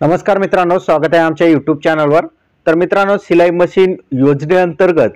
नमस्कार मित्रांनो, स्वागत आहे आमच्या यूट्यूब चॅनलवर। तर मित्रांनो, सिलाई मशीन योजनेअंतर्गत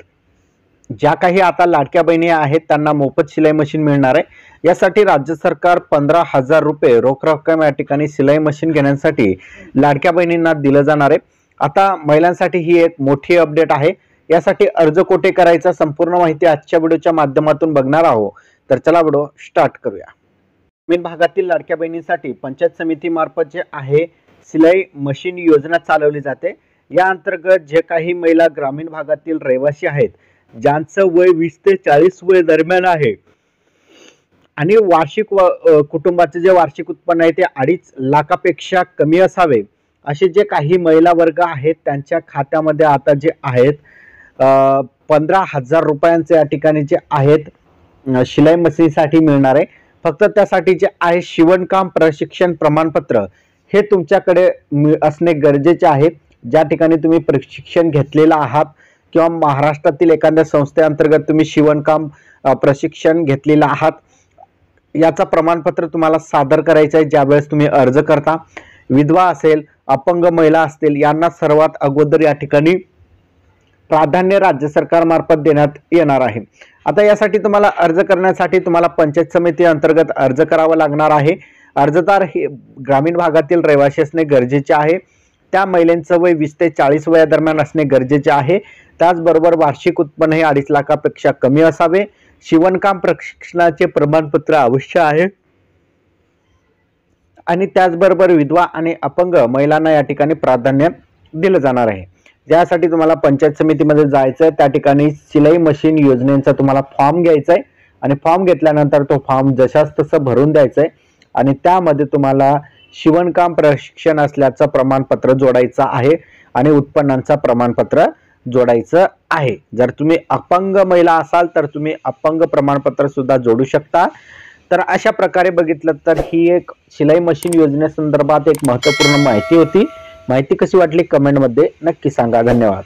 ज्या काही आता लाडक्या बहिणी आहेत त्यांना मोफत सिलाई मशीन मिळणार आहे। यासाठी राज्य सरकार 15,000 रुपये रोख रक्कम या ठिकाणी सिलाई मशीन घेण्यासाठी लाडक्या बहिणींना दिलं जाणार आहे। आता महिलांसाठी ही एक मोठी अपडेट आहे। यासाठी अर्ज कोठे करायचा संपूर्ण माहिती आजच्या व्हिडिओच्या माध्यमातून बघणार आहोत। तर चला व्हिडिओ स्टार्ट करूया। ग्रामीण भागातील लाडक्या बहिणींसाठी पंचायत समिती मार्फत जे आहे सिलाई मशीन योजना चालवली जाते। या अंतर्गत जे काही महिला ग्रामीण भागातील रहिवासी आहेत ज्यांचं वय 20 ते 40 वय दरम्यान आहे आणि वार्षिक कुटुंबाचे जे वार्षिक उत्पन्न आहे ते 2.5 लाखापेक्षा कमी असावे, असे जे काही महिला वर्ग आहेत त्यांच्या खात्यामध्ये आता जे आहेत 15,000 रुपयांचे या ठिकाणी जे आहेत सिलाई मशीनसाठी मिळणार आहे। फक्त त्यासाठी जे आहे शिवणकाम प्रशिक्षण प्रमाणपत्र हे तुमच्याकडे असणे गरजेचे आहे। ज्या ठिकाणी तुम्ही प्रशिक्षण घेतलेला आहात किंवा महाराष्ट्रातील एखाद्या संस्थेअंतर्गत तुम्ही शिवणकाम प्रशिक्षण घेतलेला आहात, याचा प्रमाणपत्र तुम्हाला सादर करायचं आहे ज्यावेळेस तुम्ही अर्ज करता। विधवा असेल, अपंग महिला असतील, यांना सर्वात अगोदर या ठिकाणी प्राधान्य राज्य सरकार मार्फत देण्यात येणार आहे। आता यासाठी तुम्हाला अर्ज करण्यासाठी तुम्हाला पंचायत समिती अंतर्गत अर्ज करावा लागणार आहे। अर्जदार हे ग्रामीण भागातील रहिवासी असणे गरजेचे आहे। त्या महिलांचं वय 20 ते 40 वयादरम्यान असणे गरजेचे आहे। त्याचबरोबर वार्षिक उत्पन्न हे 2.5 लाखापेक्षा कमी असावे। शिवणकाम प्रशिक्षणाचे प्रमाणपत्र आवश्यक आहे आणि त्याचबरोबर विधवा आणि अपंग महिलांना या ठिकाणी प्राधान्य दिलं जाणार आहे। ज्यासाठी तुम्हाला पंचायत समितीमध्ये जायचं आहे, त्या ठिकाणी सिलाई मशीन योजनेचा तुम्हाला फॉर्म घ्यायचा आहे आणि फॉर्म घेतल्यानंतर तो फॉर्म जशास तसं भरून द्यायचा आहे आणि त्यामध्ये तुम्हाला शिवणकाम प्रशिक्षण असल्याचं प्रमाणपत्र जोडायचं आहे आणि उत्पन्नाचं प्रमाणपत्र जोडायचं आहे। जर तुम्ही अपंग महिला असाल तर तुम्ही अपंग प्रमाणपत्र सुद्धा जोडू शकता। तर अशा प्रकारे बघितलं तर ही एक सिलाई मशीन योजनेसंदर्भात एक महत्त्वपूर्ण माहिती होती। माहिती कशी वाटली कमेंटमध्ये नक्की सांगा। धन्यवाद।